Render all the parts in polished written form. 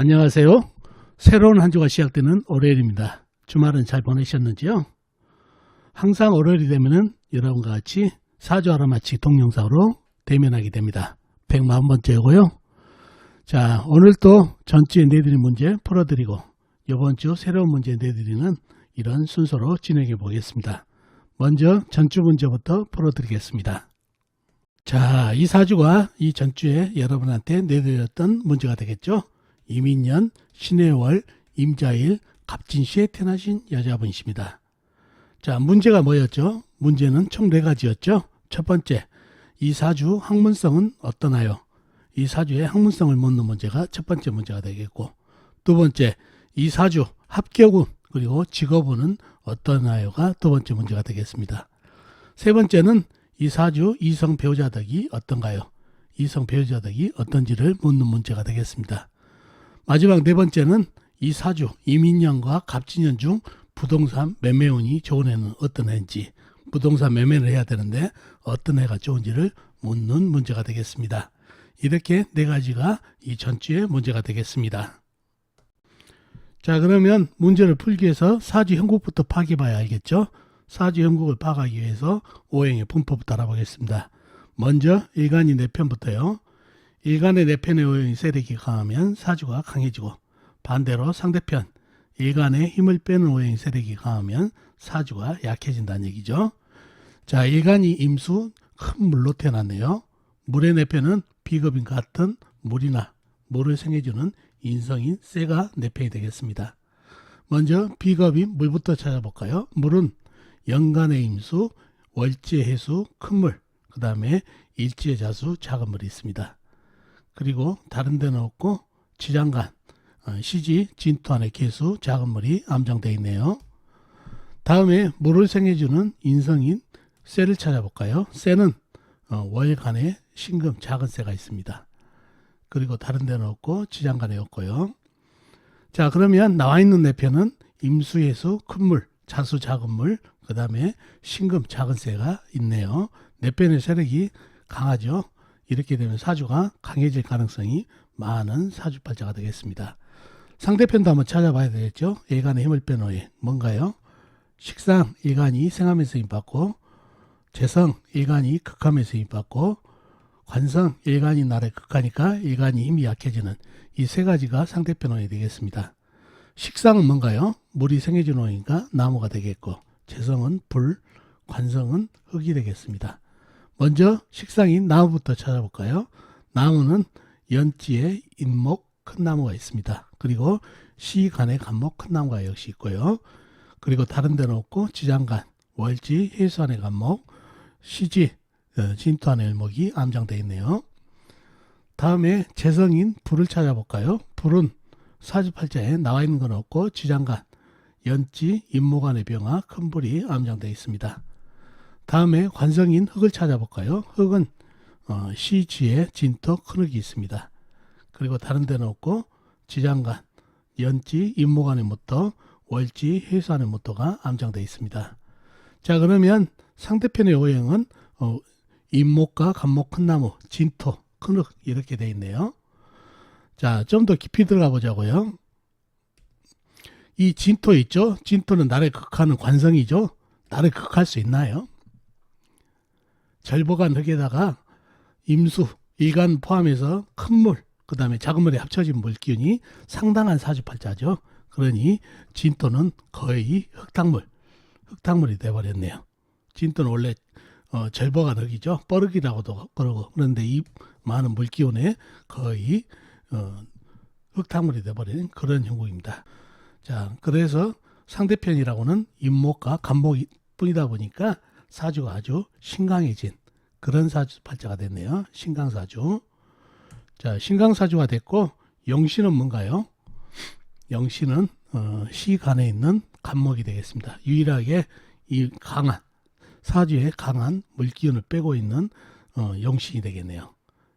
안녕하세요. 새로운 한 주가 시작되는 월요일입니다. 주말은 잘 보내셨는지요? 항상 월요일이 되면은 여러분과 같이 사주 알아맞히 동영상으로 대면하게 됩니다. 140번째고요. 자, 오늘 또 전주에 내드린 문제 풀어드리고 이번 주 새로운 문제 내드리는 이런 순서로 진행해 보겠습니다. 먼저 전주 문제부터 풀어드리겠습니다. 자, 이 사주가 이 전주에 여러분한테 내드렸던 문제가 되겠죠. 이민년, 신의 월, 임자일, 갑진시에 태어나신 여자분이십니다. 자, 문제가 뭐였죠? 문제는 총 4가지였죠. 첫 번째, 이 사주 학문성은 어떠나요? 이 사주의 학문성을 묻는 문제가 첫 번째 문제가 되겠고, 두 번째, 이 사주 합격운 그리고 직업운은 어떠나요가 두 번째 문제가 되겠습니다. 세 번째는 이 사주 이성 배우자덕이 어떤가요? 이성 배우자덕이 어떤지를 묻는 문제가 되겠습니다. 마지막 네 번째는 이 사주 이민년과 갑진년 중 부동산 매매운이 좋은 해는 어떤 해인지, 부동산 매매를 해야 되는데 어떤 해가 좋은지를 묻는 문제가 되겠습니다. 이렇게 4가지가 이 전주의 문제가 되겠습니다. 자, 그러면 문제를 풀기 위해서 사주 형국부터 파악해봐야 알겠죠? 사주 형국을 파악하기 위해서 오행의 분포부터 알아보겠습니다. 먼저 일간이 4편부터요. 일간의 4편의 오행이 세력이 강하면 사주가 강해지고, 반대로 상대편 일간의 힘을 빼는 오행이 세력이 강하면 사주가 약해진다는 얘기죠. 자, 일간이 임수 큰 물로 태어났네요. 물의 4편은 비겁인 같은 물이나 물을 생해주는 인성인 쇠가 4편이 되겠습니다. 먼저 비겁인 물부터 찾아볼까요? 물은 연간의 임수, 월지의 해수, 큰 물, 그 다음에 일지의 자수, 작은 물이 있습니다. 그리고 다른 데는 없고 지장간, 시지, 진토안의 개수, 작은 물이 암정되어 있네요. 다음에 물을 생해주는 인성인 쇠를 찾아볼까요? 쇠는 월간에 신금, 작은 쇠가 있습니다. 그리고 다른 데는 없고 지장간에 없고요. 자, 그러면 나와 있는 4편은 임수해수, 큰 물, 자수, 작은 물, 그 다음에 신금, 작은 쇠가 있네요. 4편의 세력이 강하죠. 이렇게 되면 사주가 강해질 가능성이 많은 사주팔자가 되겠습니다. 상대편도 한번 찾아봐야 되겠죠. 일간의 힘을 빼는 오행 뭔가요? 식상 일간이 생하면서 힘받고, 재성 일간이 극하면서 힘받고, 관성 일간이 날에 극하니까 일간이 힘이 약해지는 이 3가지가 상대편 오행이 되겠습니다. 식상은 뭔가요? 물이 생해지는 오행이니까 나무가 되겠고, 재성은 불, 관성은 흙이 되겠습니다. 먼저 식상인 나무부터 찾아볼까요? 나무는 연지에 인목 큰 나무가 있습니다. 그리고 시간에 간목 큰 나무가 역시 있고요. 그리고 다른 데는 없고 지장간, 월지, 해수안의 간목, 시지, 진토안의 일목이 암장되어 있네요. 다음에 재성인 불을 찾아볼까요? 불은 사주팔자에 나와 있는 건 없고 지장간, 연지, 인목안의 병화, 큰 불이 암장되어 있습니다. 다음에 관성인 흙을 찾아볼까요? 흙은 시지에 진토, 큰 흙이 있습니다. 그리고 다른 데는 없고 지장간, 연지, 인목안의 모토, 월지, 해수안의 모토가 암장되어 있습니다. 자, 그러면 상대편의 오행은 인목과 간목 큰 나무, 진토, 큰 흙 이렇게 되어 있네요. 자, 좀 더 깊이 들어가 보자고요. 이 진토 있죠? 진토는 날에 극하는 관성이죠? 날에 극할 수 있나요? 절보간 흙에다가 임수, 일간 포함해서 큰 물, 그 다음에 작은 물에 합쳐진 물기운이 상당한 사주팔자죠. 그러니 진토는 거의 흙탕물이 돼버렸네요. 진토는 원래 절보간 흙이죠. 뻐르기라고도 그러고, 그런데 이 많은 물기운에 거의 흙탕물이 돼버린 그런 형국입니다. 자, 그래서 상대편이라고는 인목과 간목이 뿐이다 보니까 사주가 아주 신강해진 그런 사주팔자가 됐네요. 신강사주. 자, 신강사주가 됐고, 영신은 뭔가요? 영신은 시간에 있는 간목이 되겠습니다. 유일하게 이 강한 사주에 강한 물기운을 빼고 있는 영신이 되겠네요.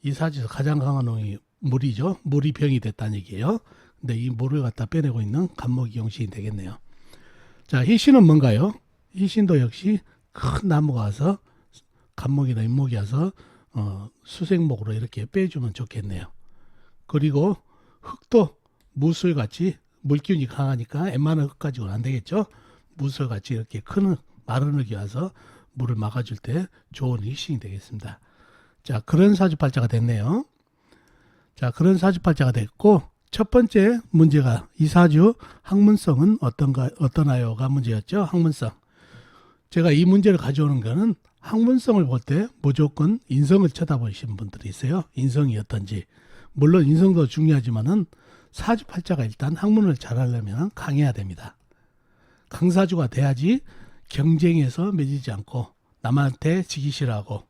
이 사주에서 가장 강한 놈이 물이죠. 물이 병이 됐다는 얘기예요. 근데 이 물을 갖다 빼내고 있는 간목이 영신이 되겠네요. 자, 희신은 뭔가요? 희신도 역시 큰 나무가 와서 간목이나 인목이 와서 수생목으로 이렇게 빼주면 좋겠네요. 그리고 흙도 무술같이 물기운이 강하니까 웬만한 흙 가지고는 안 되겠죠. 무술같이 이렇게 큰 마른 흙이 와서 물을 막아줄 때 좋은 히싱이 되겠습니다. 자, 그런 사주팔자가 됐네요. 자, 그런 사주팔자가 됐고, 첫 번째 문제가 이 사주 학문성은 어떠나요가 문제였죠. 학문성. 제가 이 문제를 가져오는 거는 학문성을 볼 때 무조건 인성을 쳐다보시는 분들이 있어요. 인성이 어떤지. 물론 인성도 중요하지만은 사주팔자가 일단 학문을 잘하려면 강해야 됩니다. 강사주가 돼야지 경쟁에서 매지지 않고 남한테 지기 싫어하고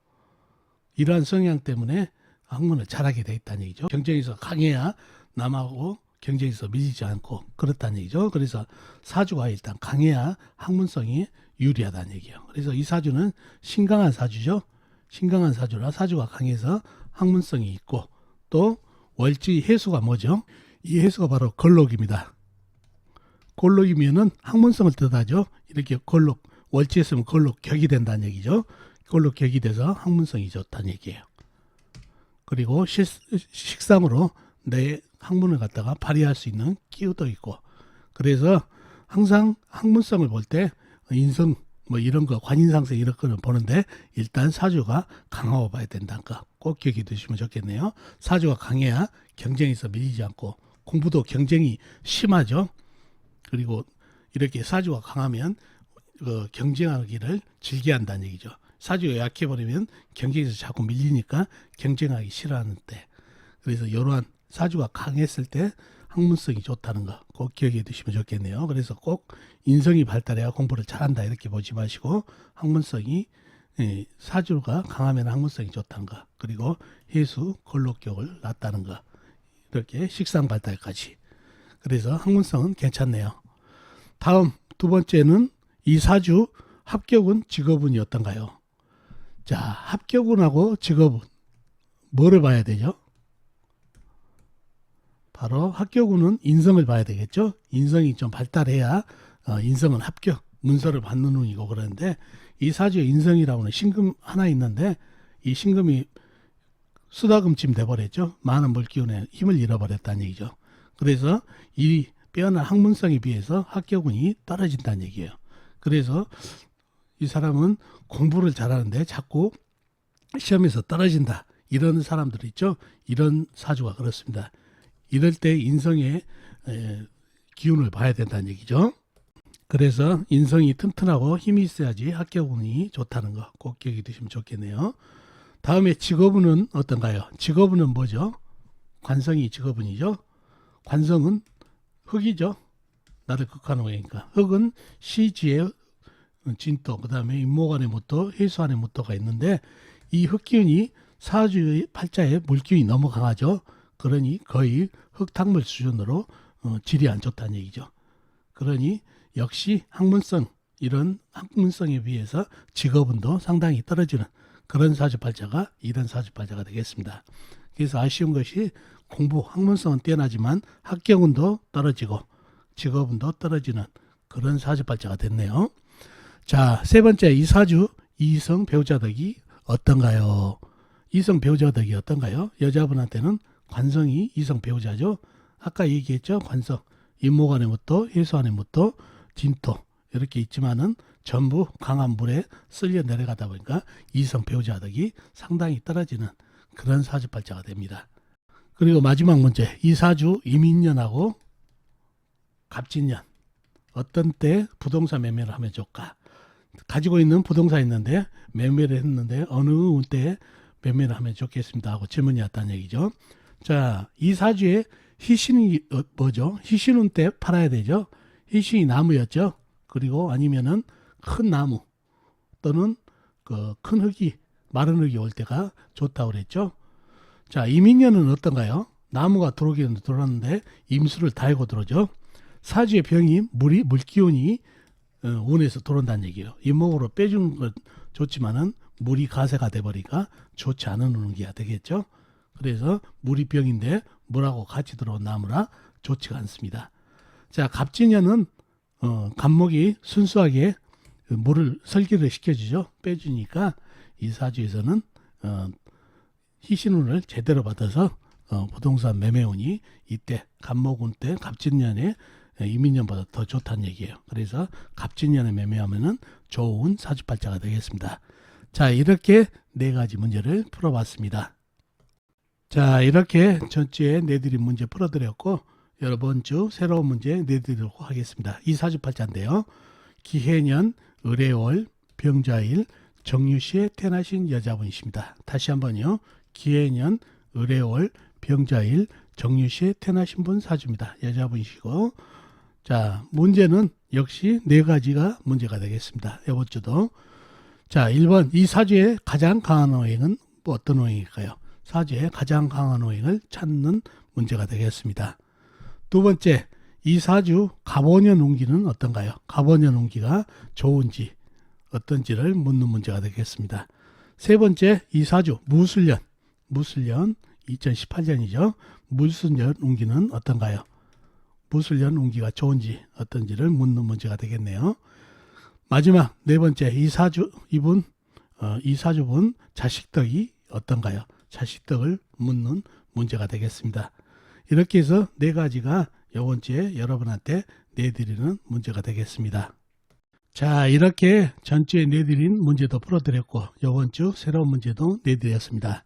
이러한 성향 때문에 학문을 잘하게 돼 있다는 얘기죠. 경쟁에서 강해야 남하고 경쟁에서 밀리지 않고 그렇다는 얘기죠. 그래서 사주가 일단 강해야 학문성이 유리하다는 얘기예요. 그래서 이 사주는 신강한 사주죠. 신강한 사주라 사주가 강해서 학문성이 있고 또 월지 해수가 뭐죠? 이 해수가 바로 걸록입니다. 걸록이면은 학문성을 뜻하죠. 이렇게 걸록, 월지에 쓰면 걸록 격이 된다는 얘기죠. 걸록 격이 돼서 학문성이 좋다는 얘기예요. 그리고 식상으로 내 학문을 갖다가 발휘할 수 있는 기회도 있고 그래서 항상 학문성을 볼 때 인성 뭐 이런 거 관인상승 이런 거는 보는데 일단 사주가 강하고 봐야 된다는 거 꼭 기억해 두시면 좋겠네요. 사주가 강해야 경쟁에서 밀리지 않고 공부도 경쟁이 심하죠. 그리고 이렇게 사주가 강하면 경쟁하기를 즐겨한다는 얘기죠. 사주가 약해버리면 경쟁에서 자꾸 밀리니까 경쟁하기 싫어하는데 그래서 이러한 사주가 강했을 때 학문성이 좋다는 거 꼭 기억해 두시면 좋겠네요. 그래서 꼭 인성이 발달해야 공부를 잘한다 이렇게 보지 마시고 학문성이 사주가 강하면 학문성이 좋다는 거 그리고 해수 걸록격을 낳다는 거 이렇게 식상 발달까지 그래서 학문성은 괜찮네요. 다음 두 번째는 이 사주 합격운 직업운이 어떤가요? 자, 합격운하고 직업운 뭐를 봐야 되죠? 바로 합격운은 인성을 봐야 되겠죠. 인성이 좀 발달해야 인성은 합격, 문서를 받는 운이고 그러는데 이 사주의 인성이라고 하는 신금 하나 있는데 이 신금이 수다금쯤 돼버렸죠. 많은 물기운에 힘을 잃어버렸다는 얘기죠. 그래서 이 빼어난 학문성에 비해서 합격운이 떨어진다는 얘기예요. 그래서 이 사람은 공부를 잘하는데 자꾸 시험에서 떨어진다. 이런 사람들 있죠. 이런 사주가 그렇습니다. 이럴 때 인성의 기운을 봐야 된다는 얘기죠. 그래서 인성이 튼튼하고 힘이 있어야지 합격운이 좋다는 거 꼭 기억해 두시면 좋겠네요. 다음에 직업운은 어떤가요? 직업운은 뭐죠? 관성이 직업운이죠. 관성은 흙이죠. 나를 극하는 거니까. 흙은 시지의 진토, 그 다음에 임목안의 무토, 해수안의 무토가 있는데 이 흙기운이 사주의 팔자에 물기운이 너무 강하죠. 그러니 거의 흙탕물 수준으로 질이 안 좋다는 얘기죠. 그러니 역시 학문성, 이런 학문성에 비해서 직업운도 상당히 떨어지는 그런 사주팔자가 이런 사주팔자가 되겠습니다. 그래서 아쉬운 것이 공부, 학문성은 뛰어나지만 합격운도 떨어지고 직업운도 떨어지는 그런 사주팔자가 됐네요. 자, 세 번째 이 사주 이성 배우자덕이 어떤가요? 이성 배우자덕이 어떤가요? 여자분한테는 관성이 이성 배우자죠. 아까 얘기했죠. 관성, 임목안의 무토, 해수안의 무토, 진토 이렇게 있지만은 전부 강한 물에 쓸려 내려가다 보니까 이성 배우자덕이 상당히 떨어지는 그런 사주팔자가 됩니다. 그리고 마지막 문제, 이 사주 이민년하고 갑진년 어떤 때 부동산 매매를 하면 좋을까? 가지고 있는 부동산 있는데 매매를 했는데 어느 때에 매매를 하면 좋겠습니다 하고 질문이 왔다는 얘기죠. 자, 이 사주에 희신이 뭐죠? 희신운 때 팔아야 되죠. 희신이 나무였죠. 그리고 아니면은 큰 나무 또는 그 큰 흙이 마른 흙이 올 때가 좋다고 그랬죠. 자, 이민년은 어떤가요? 나무가 들어오기는 들어왔는데 임수를 달고 들어오죠. 사주의 병이 물기운이 운에서 들어온다는 얘기예요. 임목으로 빼주는 건 좋지만은 물이 가세가 돼버리니까 좋지 않은 운기가 되겠죠. 그래서 물이 병인데 물하고 같이 들어온 나무라 좋지가 않습니다. 자, 갑진년은 갑목이 순수하게 물을 설기를 시켜주죠. 빼주니까 이 사주에서는 희신운을 제대로 받아서 부동산 매매운이 이때 갑목운 때 갑진년에 이민년보다 더 좋다는 얘기예요. 그래서 갑진년에 매매하면은 좋은 사주팔자가 되겠습니다. 자, 이렇게 4가지 문제를 풀어봤습니다. 자, 이렇게 전주에 내드린 문제 풀어드렸고, 이번 주 새로운 문제 내드리도록 하겠습니다. 이 사주팔자인데요. 기해년, 을해월, 병자일, 정유시에 태어나신 여자분이십니다. 다시 한번요. 기해년, 을해월, 병자일, 정유시에 태어나신 분 사주입니다. 여자분이시고, 자, 문제는 역시 4가지가 문제가 되겠습니다. 이번 주도. 자, 1번, 이 사주의 가장 강한 오행은 어떤 오행일까요? 사주의 가장 강한 오행을 찾는 문제가 되겠습니다. 두 번째, 이 사주 갑오년 운기는 어떤가요? 갑오년 운기가 좋은지 어떤지를 묻는 문제가 되겠습니다. 세 번째, 이 사주 무술년 2018년이죠. 무술년 운기는 어떤가요? 무술년 운기가 좋은지 어떤지를 묻는 문제가 되겠네요. 마지막 4번째, 이 사주분 자식덕이 어떤가요? 자식덕을 묻는 문제가 되겠습니다. 이렇게 해서 4가지가 이번 주에 여러분한테 내드리는 문제가 되겠습니다. 자, 이렇게 전주에 내드린 문제도 풀어드렸고, 이번 주 새로운 문제도 내드렸습니다.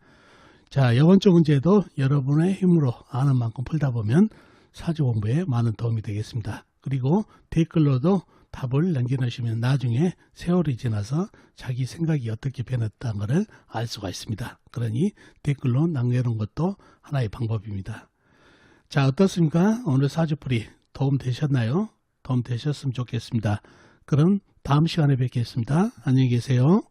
자, 이번 주 문제도 여러분의 힘으로 아는 만큼 풀다 보면 사주 공부에 많은 도움이 되겠습니다. 그리고 댓글로도 답을 남겨놓으시면 나중에 세월이 지나서 자기 생각이 어떻게 변했다는 것을 알 수가 있습니다. 그러니 댓글로 남겨놓은 것도 하나의 방법입니다. 자, 어떻습니까? 오늘 사주풀이 도움 되셨나요? 도움 되셨으면 좋겠습니다. 그럼 다음 시간에 뵙겠습니다. 안녕히 계세요.